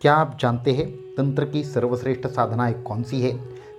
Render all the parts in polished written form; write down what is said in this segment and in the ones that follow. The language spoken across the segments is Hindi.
क्या आप जानते हैं तंत्र की सर्वश्रेष्ठ साधनाएं कौन सी है?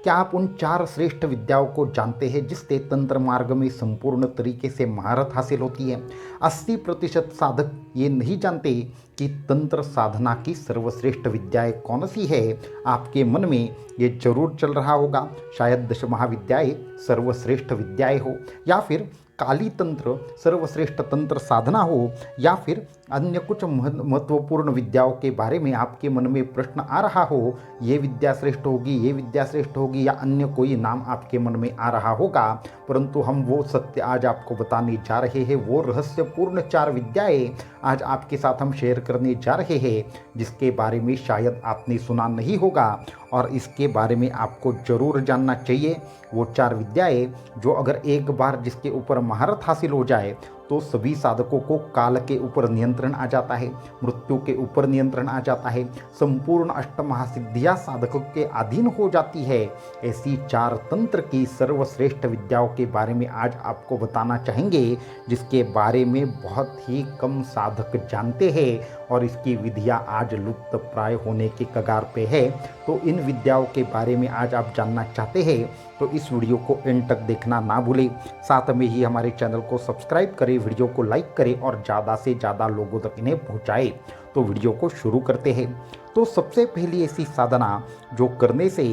क्या आप उन 4 श्रेष्ठ विद्याओं को जानते हैं जिससे तंत्र मार्ग में संपूर्ण तरीके से महारत हासिल होती है? 80% साधक ये नहीं जानते कि तंत्र साधना की सर्वश्रेष्ठ विद्याएं कौन सी है। आपके मन में ये जरूर चल रहा होगा, शायद 10 महाविद्याएं सर्वश्रेष्ठ विद्याएं हो, या फिर काली तंत्र सर्वश्रेष्ठ तंत्र साधना हो, या फिर अन्य कुछ महत्वपूर्ण विद्याओं के बारे में आपके मन में प्रश्न आ रहा हो, ये विद्या श्रेष्ठ होगी, ये विद्या श्रेष्ठ होगी, या अन्य कोई नाम आपके मन में आ रहा होगा। परंतु हम वो सत्य आज आपको बताने जा रहे हैं, वो रहस्यपूर्ण 4 विद्याएं आज आपके साथ हम शेयर करने जा रहे हैं, जिसके बारे में शायद आपने सुना नहीं होगा और इसके बारे में आपको जरूर जानना चाहिए। वो 4 विद्याएं जो अगर एक बार जिसके ऊपर महारत हासिल हो जाए तो सभी साधकों को काल के ऊपर नियंत्रण आ जाता है, मृत्यु के ऊपर नियंत्रण आ जाता है, संपूर्ण अष्टमहासिद्धियां साधकों के अधीन हो जाती है। ऐसी 4 तंत्र की सर्वश्रेष्ठ विद्याओं के बारे में आज आपको बताना चाहेंगे, जिसके बारे में बहुत ही कम साधक जानते हैं और इसकी विधियां आज लुप्त प्राय होने के कगार पे है। तो इन विद्याओं के बारे में आज आप जानना चाहते हैं तो इस वीडियो को एंड तक देखना ना भूलें। साथ में ही हमारे चैनल को सब्सक्राइब करें, वीडियो को लाइक करें और ज़्यादा से ज़्यादा लोगों तक इन्हें पहुँचाएं। तो वीडियो को शुरू करते हैं। तो सबसे पहली ऐसी साधना जो करने से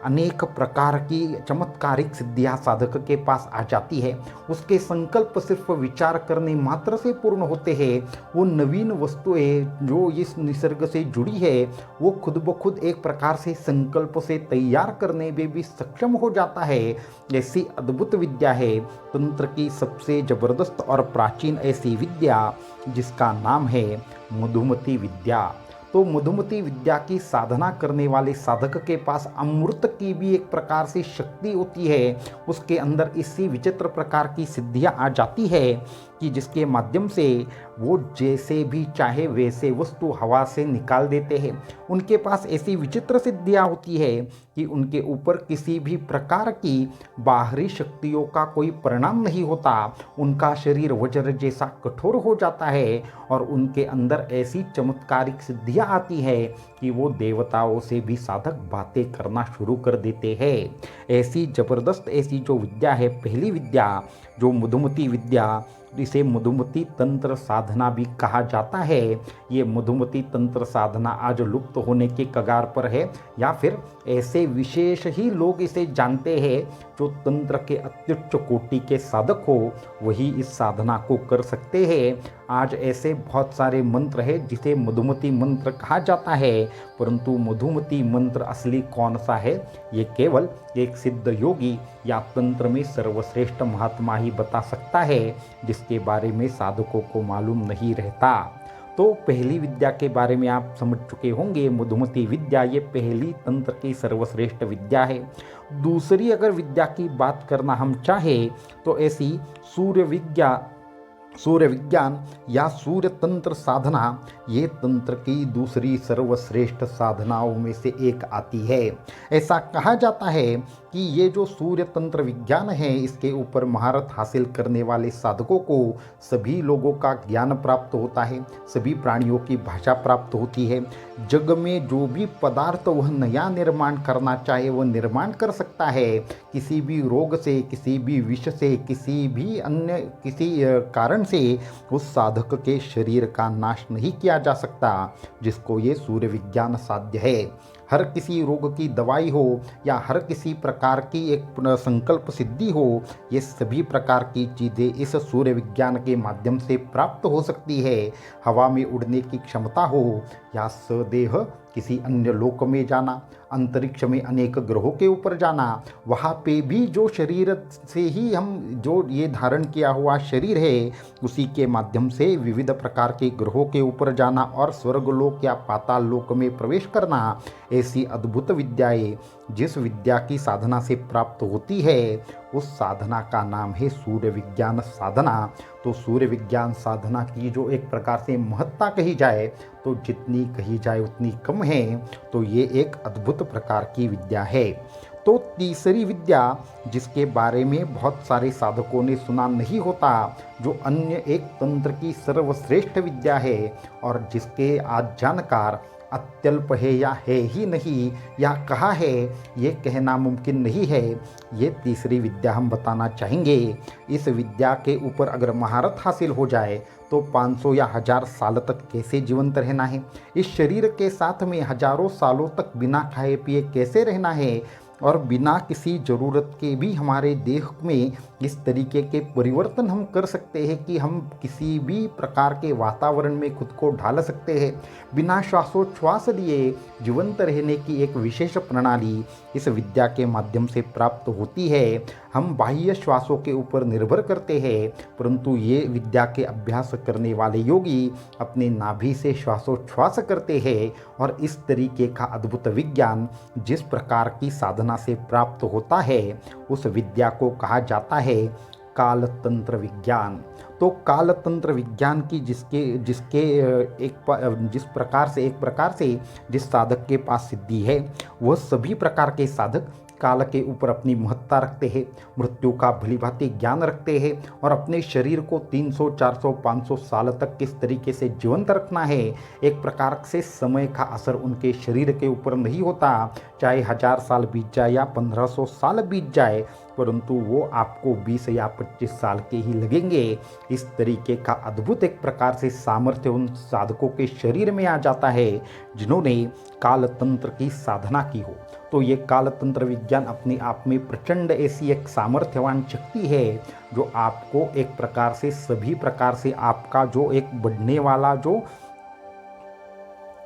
अनेक प्रकार की चमत्कारिक सिद्धियां साधक के पास आ जाती है, उसके संकल्प सिर्फ विचार करने मात्र से पूर्ण होते हैं। वो नवीन वस्तुएं जो इस निसर्ग से जुड़ी है वो खुद ब खुद एक प्रकार से संकल्प से तैयार करने में भी सक्षम हो जाता है। ऐसी अद्भुत विद्या है तंत्र की सबसे जबरदस्त और प्राचीन ऐसी विद्या, जिसका नाम है मधुमती विद्या। तो मधुमती विद्या की साधना करने वाले साधक के पास अमृत की भी एक प्रकार से शक्ति होती है। उसके अंदर इसी विचित्र प्रकार की सिद्धियां आ जाती है कि जिसके माध्यम से वो जैसे भी चाहे वैसे वस्तु हवा से निकाल देते हैं। उनके पास ऐसी विचित्र सिद्धियां होती है कि उनके ऊपर किसी भी प्रकार की बाहरी शक्तियों का कोई परिणाम नहीं होता। उनका शरीर वज्र जैसा कठोर हो जाता है और उनके अंदर ऐसी चमत्कारिक सिद्धियां आती है कि वो देवताओं से भी साधक बातें करना शुरू कर देते हैं। ऐसी जबरदस्त ऐसी जो विद्या है, पहली विद्या जो मधुमती विद्या, इसे मधुमती तंत्र साधना भी कहा जाता है। ये मधुमती तंत्र साधना आज लुप्त होने के कगार पर है, या फिर ऐसे विशेष ही लोग इसे जानते हैं जो तंत्र के अत्युच्च कोटि के साधक हो, वही इस साधना को कर सकते हैं। आज ऐसे बहुत सारे मंत्र हैं जिसे मधुमती मंत्र कहा जाता है, परंतु मधुमती मंत्र असली कौन सा है ये केवल एक सिद्ध योगी या तंत्र में सर्वश्रेष्ठ महात्मा ही बता सकता है, जिसके बारे में साधकों को मालूम नहीं रहता। तो पहली विद्या के बारे में आप समझ चुके होंगे, मधुमती विद्या ये पहली तंत्र की सर्वश्रेष्ठ विद्या है। दूसरी अगर विद्या की बात करना हम चाहें तो ऐसी सूर्य विज्ञान या सूर्य तंत्र साधना, ये तंत्र की दूसरी सर्वश्रेष्ठ साधनाओं में से एक आती है। ऐसा कहा जाता है कि ये जो सूर्य तंत्र विज्ञान है, इसके ऊपर महारत हासिल करने वाले साधकों को सभी लोगों का ज्ञान प्राप्त होता है, सभी प्राणियों की भाषा प्राप्त होती है। जग में जो भी पदार्थ वह नया निर्माण करना चाहे वह निर्माण कर सकता है। किसी भी रोग से, किसी भी विष से, किसी भी अन्य किसी कारण से उस साधक के शरीर का नाश नहीं किया जा सकता, जिसको ये सूर्य विज्ञान साध्य है। हर किसी रोग की दवाई हो या हर किसी प्रकार की एक संकल्प सिद्धि हो, ये सभी प्रकार की चीज़ें इस सूर्य विज्ञान के माध्यम से प्राप्त हो सकती है। हवा में उड़ने की क्षमता हो या सदेह किसी अन्य लोक में जाना, अंतरिक्ष में अनेक ग्रहों के ऊपर जाना, वहाँ पे भी जो शरीर से ही हम जो ये धारण किया हुआ शरीर है उसी के माध्यम से विविध प्रकार के ग्रहों के ऊपर जाना और स्वर्गलोक या पाताल लोक में प्रवेश करना, ऐसी अद्भुत विद्याएं जिस विद्या की साधना से प्राप्त होती है उस साधना का नाम है सूर्य विज्ञान साधना। तो सूर्य विज्ञान साधना की जो एक प्रकार से महत्ता कही जाए तो जितनी कही जाए उतनी कम है। तो ये एक अद्भुत प्रकार की विद्या है। तो तीसरी विद्या जिसके बारे में बहुत सारे साधकों ने सुना नहीं होता, जो अन्य एक तंत्र की सर्वश्रेष्ठ विद्या है और जिसके आज जानकार अत्यल्प है या है ही नहीं या कहा है ये कहना मुमकिन नहीं है, ये तीसरी विद्या हम बताना चाहेंगे। इस विद्या के ऊपर अगर महारत हासिल हो जाए तो 500 या 1000 साल तक कैसे जीवंत रहना है, इस शरीर के साथ में हजारों सालों तक बिना खाए पिए कैसे रहना है, और बिना किसी ज़रूरत के भी हमारे देह में इस तरीके के परिवर्तन हम कर सकते हैं कि हम किसी भी प्रकार के वातावरण में खुद को ढाल सकते हैं। बिना श्वासोच्छ्वास लिए जीवंत रहने की एक विशेष प्रणाली इस विद्या के माध्यम से प्राप्त होती है। हम बाह्य श्वासों के ऊपर निर्भर करते हैं, परंतु ये विद्या के अभ्यास करने वाले योगी अपने नाभि से श्वासोच्छ्वास करते हैं, और इस तरीके का अद्भुत विज्ञान जिस प्रकार की साधना से प्राप्त होता है उस विद्या को कहा जाता है काल तंत्र विज्ञान। तो काल तंत्र विज्ञान की जिस प्रकार से जिस साधक के पास सिद्धि है वह सभी प्रकार के साधक काल के ऊपर अपनी महत्ता रखते हैं, मृत्यु का भलीभांति ज्ञान रखते हैं, और अपने शरीर को 300, 400, 500 साल तक किस तरीके से जीवंत रखना है। एक प्रकार से समय का असर उनके शरीर के ऊपर नहीं होता, चाहे 1000 साल बीत जाए या 1500 साल बीत जाए, परंतु वो आपको 20 या 25 साल के ही लगेंगे। इस तरीके का अद्भुत एक प्रकार से सामर्थ्य उन साधकों के शरीर में आ जाता है जिन्होंने काल तंत्र की साधना की हो। तो ये काल तंत्र विज्ञान अपने आप में प्रचंड ऐसी एक सामर्थ्यवान शक्ति है जो आपको एक प्रकार से सभी प्रकार से आपका जो एक बढ़ने वाला जो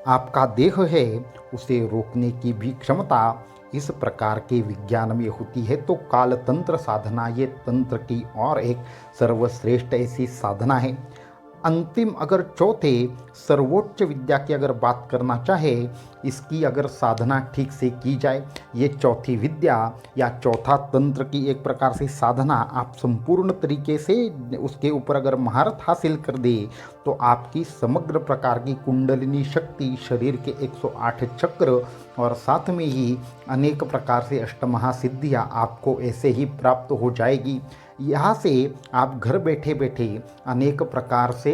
आपका देह है उसे रोकने की भी क्षमता इस प्रकार के विज्ञान में होती है। तो काल तंत्र साधना ये तंत्र की और एक सर्वश्रेष्ठ ऐसी साधना है। अंतिम अगर चौथे सर्वोच्च विद्या की अगर बात करना चाहे, इसकी अगर साधना ठीक से की जाए, ये चौथी विद्या या चौथा तंत्र की एक प्रकार से साधना आप संपूर्ण तरीके से उसके ऊपर अगर महारत हासिल कर दे तो आपकी समग्र प्रकार की कुंडलिनी शक्ति, शरीर के 108 चक्र और साथ में ही अनेक प्रकार से अष्टमहासिद्धियाँ आपको ऐसे ही प्राप्त हो जाएगी। यहाँ से आप घर बैठे बैठे अनेक प्रकार से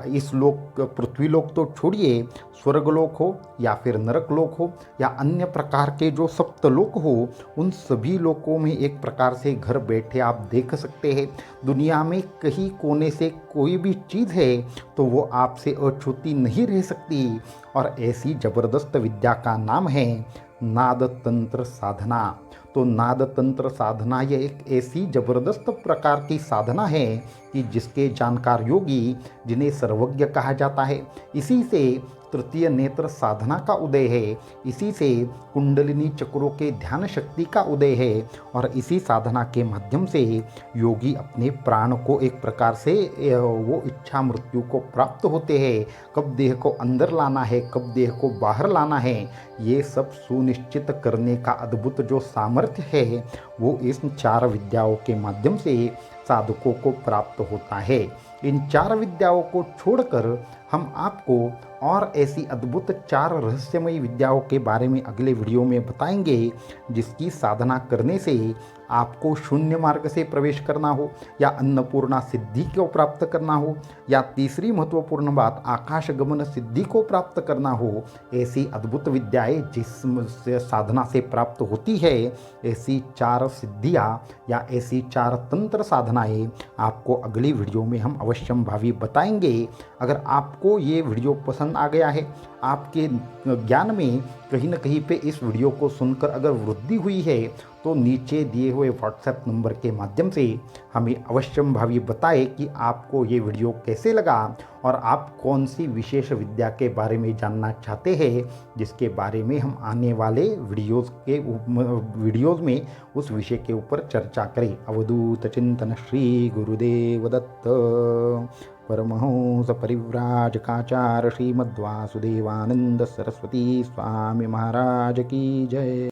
इस लोक पृथ्वी लोक तो छोड़िए, स्वर्गलोक हो या फिर नरक लोक हो या अन्य प्रकार के जो सप्तलोक हो, उन सभी लोकों में एक प्रकार से घर बैठे आप देख सकते हैं। दुनिया में कहीं कोने से कोई भी चीज़ है तो वो आपसे अछूती नहीं रह सकती, और ऐसी जबरदस्त विद्या का नाम है नाद तंत्र साधना। तो नाद तंत्र साधना ये एक ऐसी जबरदस्त प्रकार की साधना है कि जिसके जानकार योगी जिन्हें सर्वज्ञ कहा जाता है, इसी से तृतीय नेत्र साधना का उदय है, इसी से कुंडलिनी चक्रों के ध्यान शक्ति का उदय है, और इसी साधना के माध्यम से योगी अपने प्राण को एक प्रकार से वो इच्छा मृत्यु को प्राप्त होते हैं। कब देह को अंदर लाना है, कब देह को बाहर लाना है, ये सब सुनिश्चित करने का अद्भुत जो सामर्थ्य है वो इस 4 विद्याओं के माध्यम से साधकों को प्राप्त होता है। इन 4 विद्याओं को छोड़कर हम आपको और ऐसी अद्भुत 4 रहस्यमयी विद्याओं के बारे में अगले वीडियो में बताएंगे, जिसकी साधना करने से आपको शून्य मार्ग से प्रवेश करना हो या अन्नपूर्णा सिद्धि को प्राप्त करना हो या तीसरी महत्वपूर्ण बात आकाश गमन सिद्धि को प्राप्त करना हो, ऐसी अद्भुत विद्याएं जिस साधना से प्राप्त होती है, ऐसी 4 सिद्धियाँ या ऐसी 4 तंत्र साधनाएं आपको अगली वीडियो में हम अवश्यम भावी बताएंगे। अगर आपको ये वीडियो पसंद आ गया है, आपके ज्ञान में कहीं न कहीं पे इस वीडियो को सुनकर अगर वृद्धि हुई है, तो नीचे दिए हुए व्हाट्सएप नंबर के माध्यम से हमें अवश्यम भावी बताएं कि आपको ये वीडियो कैसे लगा और आप कौन सी विशेष विद्या के बारे में जानना चाहते हैं, जिसके बारे में हम आने वाले वीडियोज़ में उस विषय के ऊपर चर्चा करें। अवधूत चिंतन श्री गुरुदेव दत्त परमहंस परिव्राजकाचार्य श्रीमद्वासुदेवानंद सरस्वती स्वामी महाराज की जय।